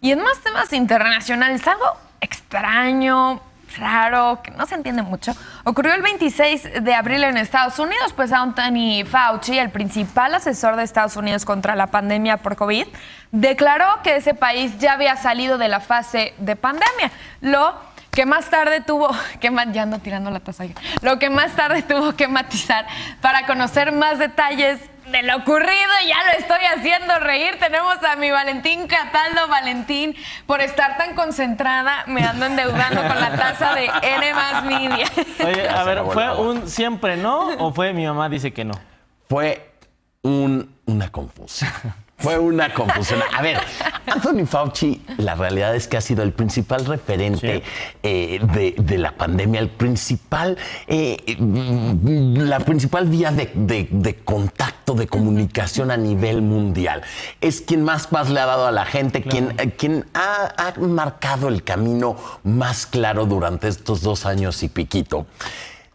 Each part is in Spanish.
Y en más temas internacionales, algo extraño, raro, que no se entiende mucho, ocurrió el 26 de abril en Estados Unidos, pues Anthony Fauci, el principal asesor de Estados Unidos contra la pandemia por COVID, declaró que ese país ya había salido de la fase de pandemia, lo que más tarde tuvo que ya ando tirando la taza, lo que más tarde tuvo que matizar para conocer más detalles de lo ocurrido. Ya lo estoy haciendo reír. Tenemos a mi Valentín Cataldo. Valentín, por estar tan concentrada, me ando endeudando con la taza de N más Media. Oye, a ver, ¿fue un siempre no o fue mi mamá dice que no? Fue una confusión. Fue una confusión. A ver, Anthony Fauci, la realidad es que ha sido el principal referente de la pandemia, la principal vía de contacto, de comunicación a nivel mundial. Es quien más paz le ha dado a la gente, claro. quien ha marcado el camino más claro durante estos 2 años y piquito.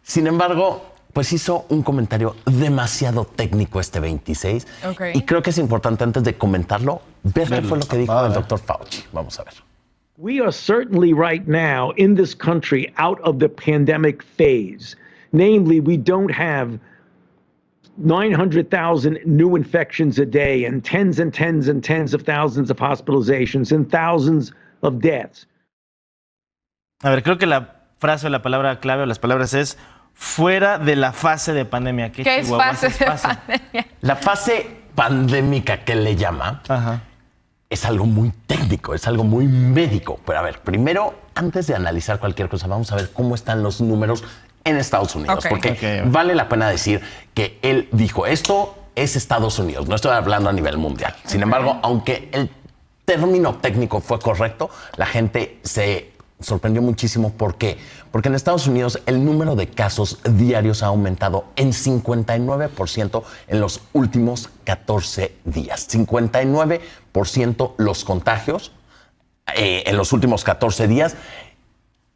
Sin embargo, pues hizo un comentario demasiado técnico este 26. Okay. Y creo que es importante, antes de comentarlo, ver qué fue lo que dijo el Dr. Fauci. Vamos a ver. We are certainly right now in this country out of the pandemic phase. Namely, we don't have 900,000 new infections a day and tens of thousands of hospitalizations and thousands of deaths. A ver, creo que la frase o la palabra clave o las palabras es fuera de la fase de pandemia. ¿Qué es fase de pandemia? La fase pandémica que le llama es algo muy técnico, es algo muy médico. Pero a ver, primero, antes de analizar cualquier cosa, vamos a ver cómo están los números en Estados Unidos. Porque vale la pena decir que él dijo, esto es Estados Unidos, no estoy hablando a nivel mundial. Sin embargo, aunque el término técnico fue correcto, la gente se sorprendió muchísimo. ¿Por qué? Porque en Estados Unidos el número de casos diarios ha aumentado en 59% en los últimos 14 días. 59% los contagios en los últimos 14 días.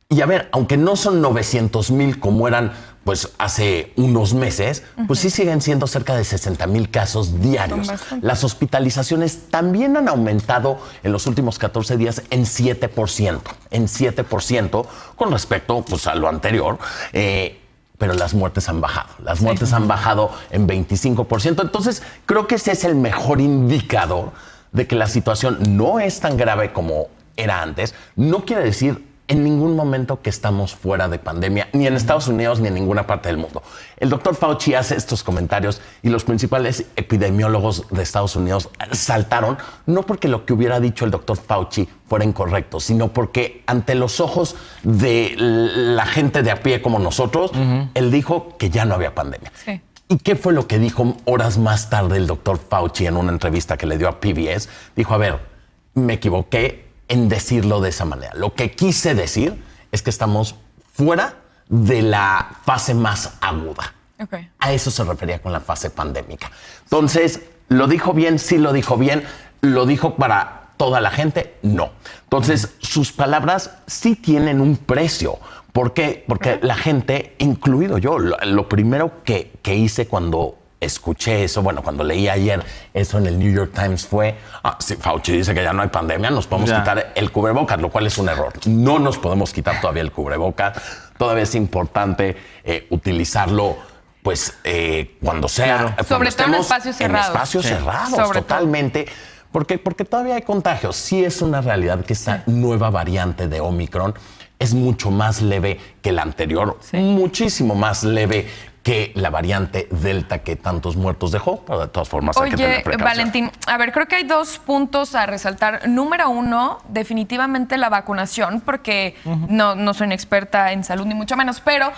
Y a ver, aunque no son 900,000 como eran pues hace unos meses, pues sí siguen siendo cerca de 60,000 casos diarios. Las hospitalizaciones también han aumentado en los últimos 14 días en 7%, con respecto pues a lo anterior. Pero las muertes han bajado. Las muertes han bajado en 25%. Entonces, creo que ese es el mejor indicador de que la situación no es tan grave como era antes. No quiere decir en ningún momento que estamos fuera de pandemia, ni en Estados Unidos ni en ninguna parte del mundo. El doctor Fauci hace estos comentarios y los principales epidemiólogos de Estados Unidos saltaron, no porque lo que hubiera dicho el doctor Fauci fuera incorrecto, sino porque ante los ojos de la gente de a pie como nosotros, él dijo que ya no había pandemia. Sí. ¿Y qué fue lo que dijo horas más tarde el doctor Fauci en una entrevista que le dio a PBS? Dijo, a ver, me equivoqué en decirlo de esa manera. Lo que quise decir es que estamos fuera de la fase más aguda. Okay. A eso se refería con la fase pandémica. Entonces, ¿lo dijo bien? Sí lo dijo bien. ¿Lo dijo para toda la gente? No. Entonces, sus palabras sí tienen un precio. ¿Por qué? Porque la gente, incluido yo, lo primero que hice cuando escuché eso, bueno, cuando leí ayer eso en el New York Times fue, si Fauci dice que ya no hay pandemia, nos podemos quitar el cubrebocas, lo cual es un error. No nos podemos quitar todavía el cubrebocas. Todavía es importante utilizarlo, pues, cuando sea. Sobre todo en espacios cerrados. En espacios cerrados, totalmente. Porque todavía hay contagios. Sí es una realidad que esta nueva variante de Omicron es mucho más leve que la anterior, muchísimo más leve que la variante Delta que tantos muertos dejó, pero de todas formas hay que tener precaución. Valentín, a ver, creo que hay 2 puntos a resaltar. Número 1, definitivamente la vacunación, porque no soy una experta en salud ni mucho menos, pero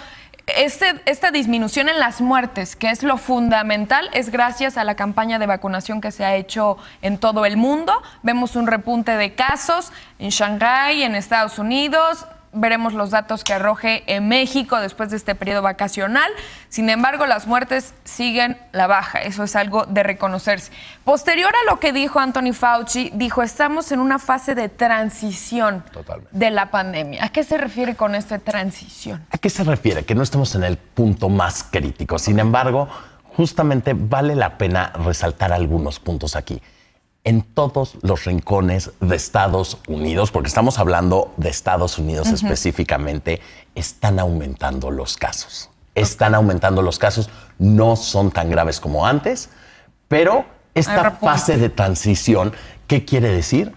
esta disminución en las muertes, que es lo fundamental, es gracias a la campaña de vacunación que se ha hecho en todo el mundo. Vemos un repunte de casos en Shanghái, en Estados Unidos. Veremos los datos que arroje en México después de este periodo vacacional. Sin embargo, las muertes siguen la baja. Eso es algo de reconocerse. Posterior a lo que dijo Anthony Fauci, dijo, estamos en una fase de transición de la pandemia. ¿A qué se refiere con esta transición? ¿A qué se refiere? Que no estamos en el punto más crítico. Sin embargo, justamente vale la pena resaltar algunos puntos aquí. en todos los rincones de Estados Unidos, porque estamos hablando de Estados Unidos específicamente, están aumentando los casos. Están aumentando los casos, no son tan graves como antes, pero esta fase de transición, ¿qué quiere decir?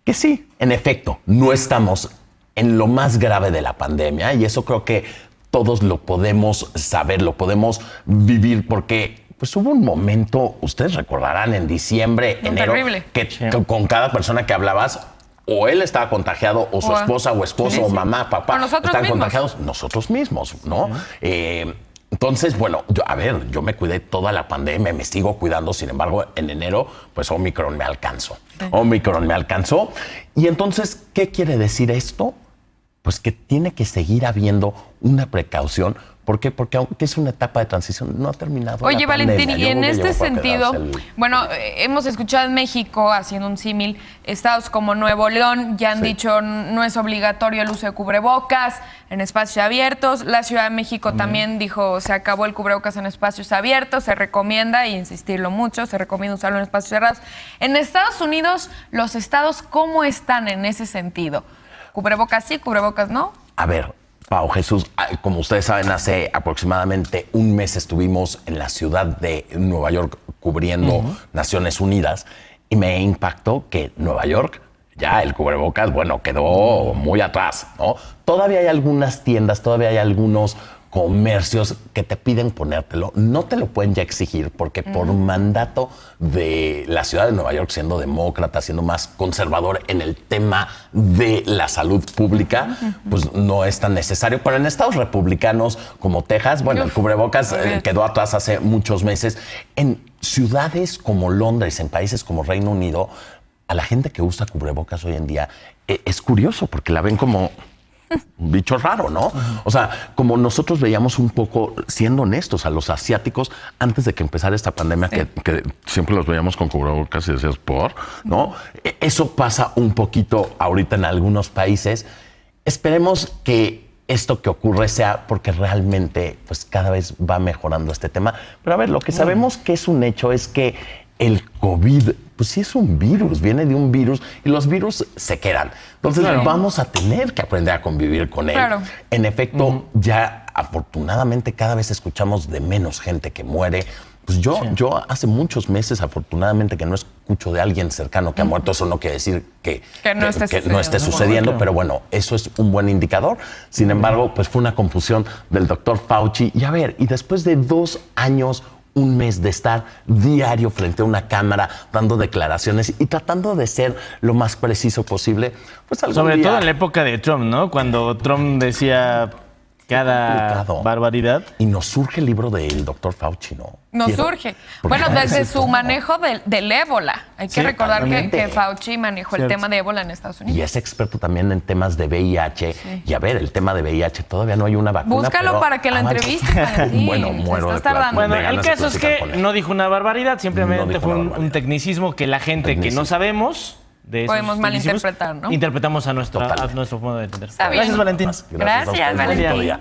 Que sí, en efecto, no estamos en lo más grave de la pandemia y eso creo que todos lo podemos saber, lo podemos vivir porque pues hubo un momento, ustedes recordarán, en diciembre, enero, que con cada persona que hablabas, o él estaba contagiado, o su esposa, o esposo, o mamá, papá, están contagiados, nosotros mismos, ¿no? Entonces, bueno, yo me cuidé toda la pandemia, me sigo cuidando, sin embargo, en enero, pues Omicron me alcanzó. Omicron me alcanzó. Y entonces, ¿qué quiere decir esto? Pues que tiene que seguir habiendo una precaución. ¿Por qué? Porque aunque es una etapa de transición, no ha terminado. Oye, la Valentín, pandemia. y en este sentido, bueno, hemos escuchado en México, haciendo un símil, estados como Nuevo León ya han dicho no es obligatorio el uso de cubrebocas en espacios abiertos. La Ciudad de México también dijo se acabó el cubrebocas en espacios abiertos, se recomienda, y insistirlo mucho, se recomienda usarlo en espacios cerrados. En Estados Unidos, los estados, ¿cómo están en ese sentido? ¿Cubrebocas sí, cubrebocas no? A ver, Pau, Jesús, como ustedes saben, hace aproximadamente un mes estuvimos en la ciudad de Nueva York cubriendo Naciones Unidas y me impactó que Nueva York, ya el cubrebocas, bueno, quedó muy atrás, ¿no? Todavía hay algunas tiendas, todavía hay algunos comercios que te piden ponértelo, no te lo pueden ya exigir porque por mandato de la ciudad de Nueva York, siendo demócrata, siendo más conservador en el tema de la salud pública, pues no es tan necesario. Pero en estados republicanos como Texas, bueno, el cubrebocas quedó atrás hace muchos meses. En ciudades como Londres, en países como Reino Unido, a la gente que usa cubrebocas hoy en día es curioso porque la ven como un bicho raro, ¿no? O sea, como nosotros veíamos un poco, siendo honestos, a los asiáticos antes de que empezara esta pandemia, que siempre los veíamos con cubrebocas y decías, ¿por? ¿No? Eso pasa un poquito ahorita en algunos países. Esperemos que esto que ocurre sea porque realmente pues cada vez va mejorando este tema. Pero a ver, lo que sabemos que es un hecho es que el COVID, pues sí es un virus, viene de un virus y los virus se quedan. Entonces vamos a tener que aprender a convivir con él. En efecto, ya afortunadamente cada vez escuchamos de menos gente que muere. Pues yo hace muchos meses, afortunadamente, que no escucho de alguien cercano que ha muerto. Eso no quiere decir que no esté sucediendo, pero bueno, eso es un buen indicador. Sin embargo, pues fue una confusión del doctor Fauci. Y a ver, y después de 2 años, un mes de estar diario frente a una cámara, dando declaraciones y tratando de ser lo más preciso posible, pues algún Sobre día... todo en la época de Trump, ¿no? Cuando Trump decía cada barbaridad. Y nos surge el libro del doctor Fauci, ¿no? Nos surge. Bueno, desde su manejo del ébola. Hay que recordar que Fauci manejó el tema de ébola en Estados Unidos. Y es experto también en temas de VIH. Sí. Y a ver, el tema de VIH todavía no hay una vacuna. Búscalo para que lo entreviste. Bueno, muero de tardando. Bueno, el caso es que no dijo una barbaridad, simplemente fue un tecnicismo que la gente que no sabemos de podemos malinterpretar, ¿no? Interpretamos a nuestro modo de entender. Gracias, Valentín. Gracias, Valentín.